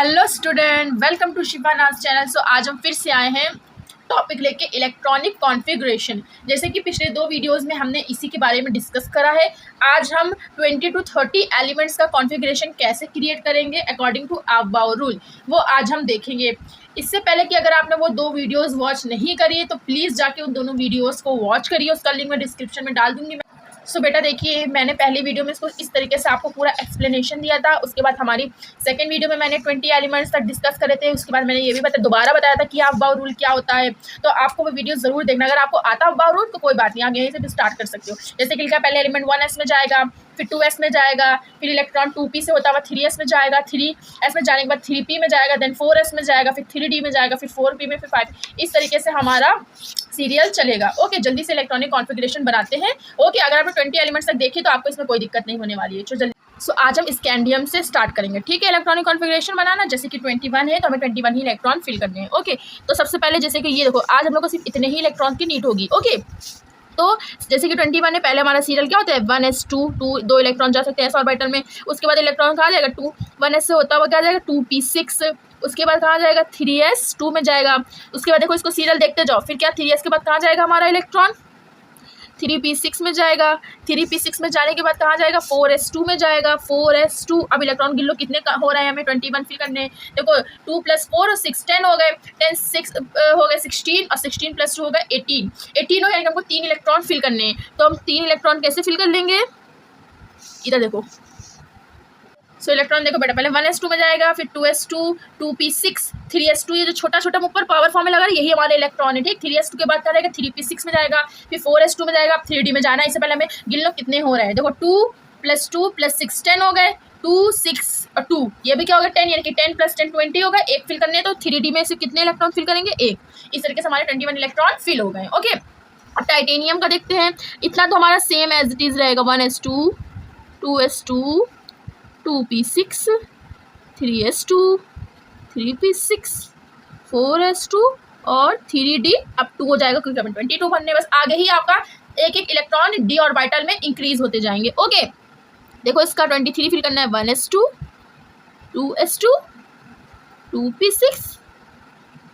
Hello student, welcome to Shivana's channel. So आज हम फिर से आए हैं टॉपिक लेके इलेक्ट्रॉनिक कॉन्फ़िगरेशन। जैसे कि पिछले 2 वीडियोस में हमने इसी के बारे में डिस्कस करा है। आज हम 20 to 30 एलिमेंट्स का कॉन्फ़िगरेशन कैसे क्रिएट करेंगे अकॉर्डिंग टू अबाउट रूल, वो आज हम देखेंगे। इससे पहले कि अगर आपने वो 2 वीडियोस वॉच नहीं करी है तो प्लीज़ जाके उन दोनों वीडियोस को वॉच करिए। उसका लिंक मैं डिस्क्रिप्शन में डाल दूँगी। सो बेटा देखिए, मैंने पहली वीडियो में इसको इस तरीके से आपको पूरा एक्सप्लेनेशन दिया था। उसके बाद हमारी सेकंड वीडियो में मैंने 20 एलिमेंट्स तक डिस्कस करे थे। उसके बाद मैंने ये भी दोबारा बताया था कि अबाउट रूल क्या होता है। तो आपको वो वीडियो ज़रूर देखना। अगर आपको आता अबाउट रूल तो कोई बात नहीं, आप यहीं से भी स्टार्ट कर सकते हो। जैसे कि लिखा पहले एलिमेंट 1s में जाएगा, फिर 2s में जाएगा, फिर इलेक्ट्रॉन 2p से होता हुआ 3s में जाएगा, 3s में जाने के बाद 3p में जाएगा, देन 4s में जाएगा, फिर 3d में जाएगा, फिर 4p में, फिर 5। इस तरीके से हमारा सीरियल चलेगा। ओके, जल्दी से इलेक्ट्रॉनिक कॉन्फ़िगरेशन बनाते हैं। ओके, अगर आपने 20 एलिमेंट्स तक देखे तो आपको इसमें कोई दिक्कत नहीं होने वाली है। तो जल्दी आज हम स्कैंडियम से स्टार्ट करेंगे। ठीक है, इलेक्ट्रॉनिक कॉन्फ़िगरेशन बनाना। जैसे कि 21 है तो हमें 21 ही इलेक्ट्रॉन फिल करने हैं। ओके, तो सबसे पहले जैसे कि ये देखो, आज हम लोग को सिर्फ इतने ही इलेक्ट्रॉन की नीड होगी। ओके, तो जैसे कि 21 है, पहले हमारा सीरियल क्या होता है 1s2, 2 इलेक्ट्रॉन जा सकते हैं s ऑर्बिटल में। उसके बाद इलेक्ट्रॉन कहाँ जाएगा 1s से होता हुआ क्या जाएगा 2p6। उसके बाद कहाँ जाएगा 3s2 में जाएगा। उसके बाद देखो इसको सीरियल देखते जाओ, फिर क्या 3s के बाद कहाँ जाएगा हमारा इलेक्ट्रॉन 3p6 में जाएगा। 3p6 में जाने के बाद कहाँ जाएगा 4s2 में जाएगा। 4s2 अब इलेक्ट्रॉन गिन लो कितने हो रहे हैं, हमें 21 फिल करने हैं। देखो 2 + 4 और 6 10 हो गए, 10 6 हो गए 16 और 16 + 2 हो गए 18 18 हो गया। हमको 3 इलेक्ट्रॉन फिल करने हैं। तो हम 3 इलेक्ट्रॉन कैसे फिल कर लेंगे, इधर देखो। सो इलेक्ट्रॉन देखो बेटा, पहले 1s2 में जाएगा, फिर 2s2, 2p6, 3s2। ये जो छोटा छोटा ऊपर पावर फॉर्म में लगा है यही हमारे इलेक्ट्रॉन है। ठीक, 3s2 के बाद क्या रहेगा 3p6 में जाएगा, फिर 4s2 में जाएगा, 3d में जाना है। इससे पहले हमें गिन लो कितने हो रहे हैं। देखो 2 + 2 + 6 10 हो गए, 2 6 और 2 ये भी क्या हो गया 10, यानी कि 10 + 10 20 हो गए। एक फिल करने हैं तो 3d में से कितने इलेक्ट्रॉन फिल करेंगे, एक। इस तरीके से हमारे 21 इलेक्ट्रॉन फिल हो गए। ओके, अब टाइटेनियम का देखते हैं। इतना तो हमारा सेम एज इट इज़ रहेगा, 1s2, 2s2, 2p6, 3s2, 3p6, 4s2 और 3d अब 2 हो जाएगा क्योंकि हमें 22 बनने। बस आगे ही आपका एक एक इलेक्ट्रॉन डी ऑर्बिटल में इंक्रीज होते जाएंगे। ओके, देखो इसका 23 फिल करना है, 1s2, 2s2, 2p6,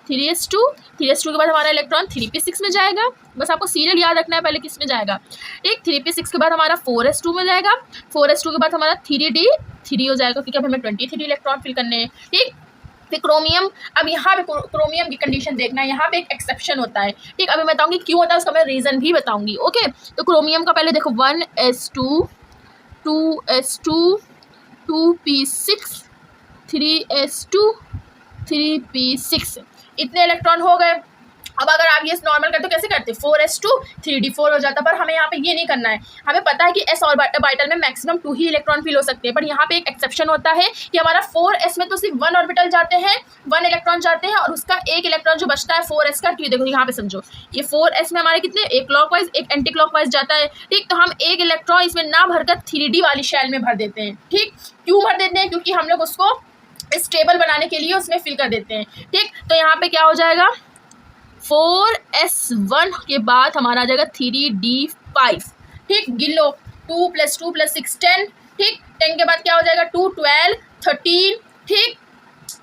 3s2। 3s2 के बाद हमारा इलेक्ट्रॉन 3p6 में जाएगा। बस आपको सीरियल याद रखना है पहले किस में जाएगा। ठीक, 3p6 के बाद हमारा 4s2 में जाएगा। 4s2 के बाद हमारा 3d 3 हो जाएगा क्योंकि अब हमें 23 इलेक्ट्रॉन फिल करने हैं। ठीक, फिर क्रोमियम। अब यहाँ पे क्रोमियम की कंडीशन देखना है, यहाँ पे एक एक्सेप्शन होता है। ठीक, अभी मैं बताऊंगी क्यों होता है, उसका मैं रीज़न भी बताऊंगी। ओके, तो क्रोमियम का पहले देखो 1s2, 2s2, 2p6, 3s2, 3p6 इतने इलेक्ट्रॉन हो गए। अब अगर आप ये नॉर्मल करते तो कैसे करते 4s2, 3d 4 हो जाता। पर हमें यहाँ पे ये नहीं करना है। हमें पता है कि s ऑर्बिटल में मैक्सिमम 2 ही इलेक्ट्रॉन फिल हो सकते हैं। पर यहाँ पे एक एक्सेप्शन होता है कि हमारा 4s में तो सिर्फ 1 ऑर्बिटल जाते हैं, 1 इलेक्ट्रॉन जाते हैं और उसका एक इलेक्ट्रॉन जो बचता है 4s का। ठीक, देखो यहाँ पे समझो, ये 4s में हमारे कितने, एक क्लॉकवाइज एक एंटी क्लॉकवाइज जाता है। ठीक, तो हम एक इलेक्ट्रॉन इसमें ना भरकर 3d वाली शेल में भर देते हैं। ठीक, क्यों भर देते हैं, क्योंकि हम लोग उसको स्टेबल बनाने के लिए उसमें फिल कर देते हैं। ठीक, तो यहाँ पे क्या हो जाएगा 4s1 के बाद हमारा आ जाएगा 3d5। ठीक, गिन लो 2 + 2 + 6 10। ठीक, 10 के बाद क्या हो जाएगा 2 12 13। ठीक,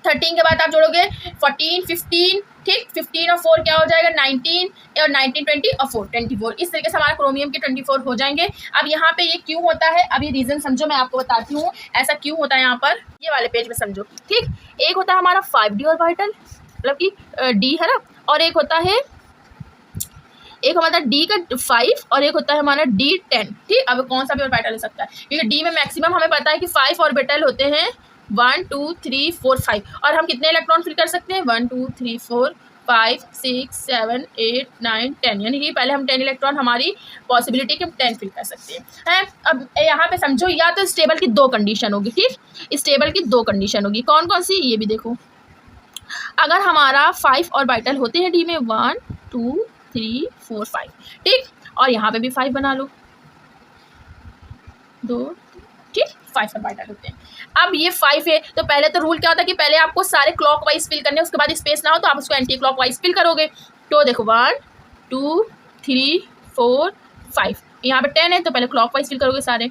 13 के बाद आप जोड़ोगे 14 15। ठीक, 15 और 4 क्या हो जाएगा 19 और 19 20 और 4 24। इस तरीके से हमारा क्रोमियम के 24 हो जाएंगे। अब यहाँ पे ये क्यों होता है, अब ये रीज़न समझो, मैं आपको बताती हूँ ऐसा क्यों होता है। यहाँ पर ये वाले पेज में समझो। ठीक, एक होता है हमारा 5d ऑर्बिटल, मतलब कि d है ना, और एक होता है एक हमारा d का 5 और एक होता है हमारा d10। ठीक, अब कौन सा भी ऑर्बिटल हो सकता है क्योंकि d में मैक्सिमम हमें पता है कि 5 ऑर्बिटल होते हैं, 1 2 3 4 5। और हम कितने इलेक्ट्रॉन फिल कर सकते हैं 1 2 3 4 5 6 7 8 9 10, यानी कि पहले हम 10 इलेक्ट्रॉन हमारी पॉसिबिलिटी कि हम 10 फिल कर सकते हैं। अब यहाँ पे समझो, या तो स्टेबल की 2 कंडीशन होगी। ठीक, स्टेबल की 2 कंडीशन होगी, कौन कौन सी, ये भी देखो। अगर हमारा 5 ऑर्बिटल होते हैं डी में 1 2 3 4 5। ठीक, और यहाँ पे भी 5 बना लो, 2। ठीक, 5 ऑर्बिटल होते हैं। अब ये 5 है तो पहले तो रूल क्या होता है कि पहले आपको सारे क्लॉकवाइज फिल करने, उसके बाद स्पेस ना हो तो आप उसको एंटी क्लॉकवाइज फिल करोगे। तो देखो 1 2 3 4 5, यहाँ पे 10 है तो पहले क्लॉकवाइज फिल करोगे सारे,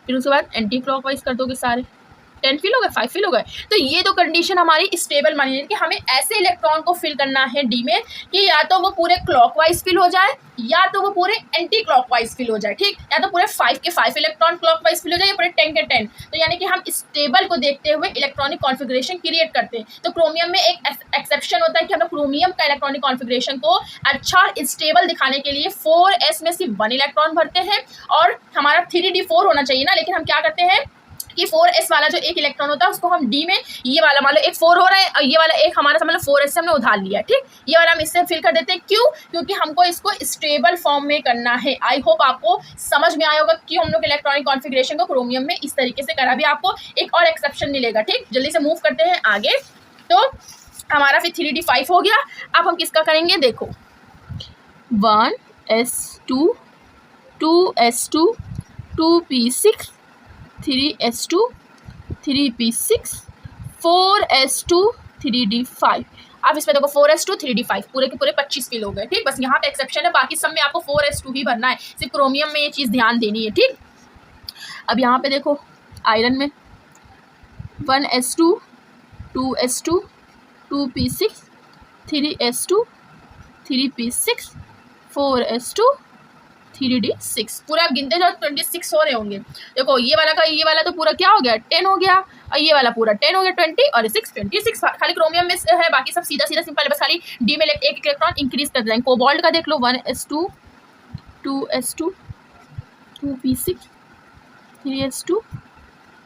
फिर उसके बाद एंटी क्लॉकवाइज कर दोगे सारे। 10 फिल हो गए, 5 फिल हो गए। तो ये तो कंडीशन हमारी स्टेबल मानी जाती है कि हमें ऐसे इलेक्ट्रॉन को फिल करना है डी में कि या तो वो पूरे क्लॉकवाइज फिल हो जाए या तो वो पूरे एंटी क्लॉकवाइज फिल हो जाए, ठीक, या तो पूरे 5 के 5 इलेक्ट्रॉन क्लॉकवाइज फिल हो जाए या पूरे 10 के 10। तो यानी कि हम स्टेबल को देखते हुए इलेक्ट्रॉनिक कॉन्फ़िगरेशन क्रिएट करते हैं। तो क्रोमियम में एक एक्सेप्शन होता है कि हम लोग क्रोमियम का इलेक्ट्रॉनिक कॉन्फ़िगरेशन को अच्छा स्टेबल दिखाने के लिए 4s में सिर्फ 1 इलेक्ट्रॉन भरते हैं और हमारा 3d4 होना चाहिए ना, लेकिन हम क्या करते हैं कि 4s वाला जो एक इलेक्ट्रॉन होता है उसको हम डी में, ये वाला मान लो एक 4 हो रहा है और ये वाला एक हमारा समझ लो 4s से हमने उधार लिया, ठीक, ये वाला हम इससे फिल कर देते हैं। क्यों? क्योंकि हमको इसको स्टेबल फॉर्म में करना है। आई होप आपको समझ में आया होगा कि हम लोग इलेक्ट्रॉनिक कॉन्फ़िगरेशन को क्रोमियम में इस तरीके से करा। भी आपको एक और एक्सेप्शन मिलेगा, ठीक, जल्दी से मूव करते हैं आगे। तो हमारा फिर 3d5 हो गया। अब हम किसका करेंगे, देखो 1s2 2s2 2p6 3s2 3p6 4s2 3d5। अब इसमें देखो 4s2 3d5 पूरे के पूरे 25 फिल हो गए, ठीक, बस यहाँ पे एक्सेप्शन है, बाकी सब में आपको 4s2 ही भरना है, सिर्फ क्रोमियम में ये चीज़ ध्यान देनी है, ठीक। अब यहाँ पे देखो आयरन में 1s2 2s2 2p6 3s2 3p6 4s2 3d6 पूरा आप गिनते जाओ 26 हो रहे होंगे। देखो ये वाला तो पूरा क्या हो गया 10 हो गया और ये वाला पूरा 10 हो गया 20 और 6 26 खाली क्रोमियम में है, बाकी सब सीधा सीधा सिंपल है, बस खाली डी में एक इलेक्ट्रॉन इंक्रीज कर देंगे। कोबाल्ट का देख लो 1s2 2s2 2p6 3s2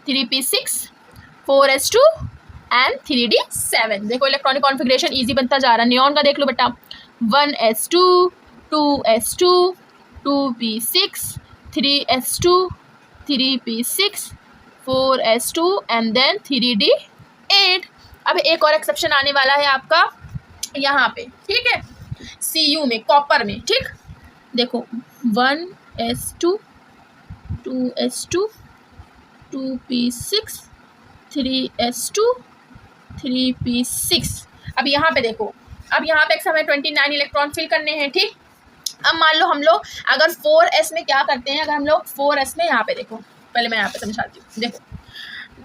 3p6 4s2 and 3d7। देखो इलेक्ट्रॉनिक कॉन्फ़िगरेशन इजी बनता जा रहा है। नियॉन का देख लो बेटा 1s2 2s2 2p6 3s2 3p6 4s2 and then 3d8। अब एक और एक्सेप्शन आने वाला है आपका यहाँ पे, ठीक है, Cu में कॉपर में, ठीक, देखो 1s2 2s2 2p6 3s2 3p6। अब यहाँ पे देखो, अब यहाँ पे हमें 29 इलेक्ट्रॉन फिल करने हैं, ठीक। अब मान लो हम लोग अगर 4s में क्या करते हैं, अगर हम लोग 4s में यहाँ पे देखो, पहले मैं यहाँ पे समझाती हूँ। देखो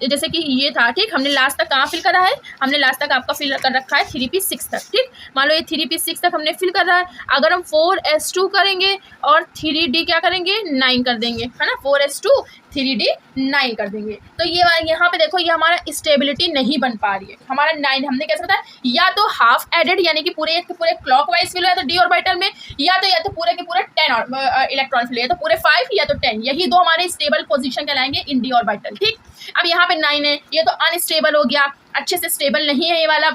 जैसे कि ये था, ठीक, हमने लास्ट तक कहाँ फिल करा है, हमने लास्ट तक आपका फिल कर रखा है 3p6 तक, ठीक, मान लो ये 3p6 तक हमने फिल कर रहा है। अगर हम 4s2 करेंगे और 3d क्या करेंगे 9 कर देंगे, है ना, 4s2 3d 9 कर देंगे, तो ये यहाँ पे देखो ये हमारा स्टेबिलिटी नहीं बन पा रही है। हमारा 9 हमने कैसे बताया, या तो हाफ एडेड यानी कि पूरे के पूरे क्लॉकवाइज फिल हो, या तो डी ऑर्बिटल में, या तो पूरे के पूरे 10 इलेक्ट्रॉन फिल, या तो पूरे 5 या तो 10, यही दो हमारे स्टेबल पोजीशन कहलाएंगे इन डी ऑर्बिटल, ठीक। अब यहाँ पे 9 है, ये तो अनस्टेबल हो गया, अच्छे से स्टेबल नहीं है ये वाला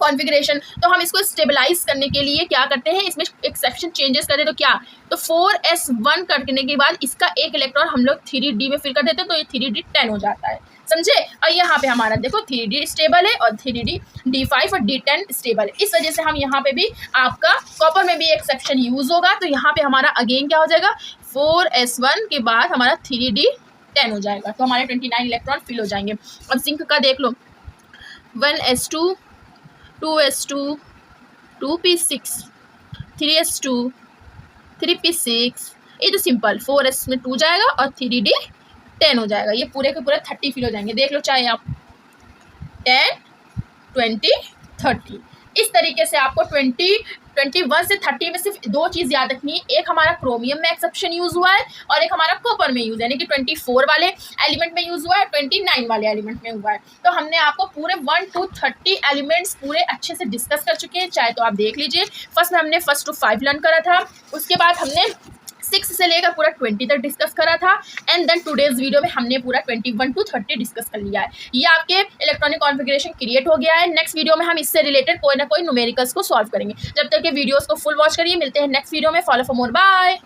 कॉन्फ़िगरेशन। तो हम इसको स्टेबलाइज करने के लिए क्या करते हैं, इसमें एक्सेप्शन चेंजेस करते हैं। तो क्या, तो 4s1 करने के बाद इसका एक इलेक्ट्रॉन हम लोग 3d में फिल कर देते हैं, तो ये 3d 10 हो जाता है, समझे। और यहाँ पे हमारा देखो 3d स्टेबल है और 3d d5 और d10 स्टेबल है। इस वजह से हम यहाँ पे भी आपका कॉपर में भी एक्सेप्शन यूज होगा। तो यहाँ पे हमारा अगेन क्या हो जाएगा, 4s1 के बाद हमारा 3d 10 हो जाएगा, तो हमारे 29 इलेक्ट्रॉन फिल हो जाएंगे। और जिंक का देख लो 1s2 2s2 2p6 3s2 3p6, ये तो सिंपल 4s में 2 जाएगा और 3d 10 हो जाएगा। ये पूरे के पूरे 30 फिल हो जाएंगे, देख लो चाहे आप 10 20 30। इस तरीके से आपको 21 से 30 में सिर्फ दो चीज़ याद रखनी है, एक हमारा क्रोमियम में एक्सेप्शन यूज हुआ है और एक हमारा कॉपर में यूज है, यानी कि 24 वाले एलिमेंट में यूज हुआ है, 29 वाले एलिमेंट में हुआ है। तो हमने आपको पूरे 1 to 30 एलिमेंट्स पूरे अच्छे से डिस्कस कर चुके हैं, चाहे तो आप देख लीजिए। फर्स्ट में हमने 1 to 5 लर्न करा था, उसके बाद हमने 6 से लेकर पूरा 20 तक डिस्कस करा था, एंड देन टुडेज वीडियो में हमने पूरा 21 to 30 डिस्कस कर लिया है। ये आपके इलेक्ट्रॉनिक कॉन्फ़िगरेशन क्रिएट हो गया है। नेक्स्ट वीडियो में हम इससे रिलेटेड कोई ना कोई न्यूमेरिकल्स को सॉल्व करेंगे। जब तक के वीडियोस को फुल वॉच करिए, मिलते हैं नेक्स्ट वीडियो में। Follow for more, bye.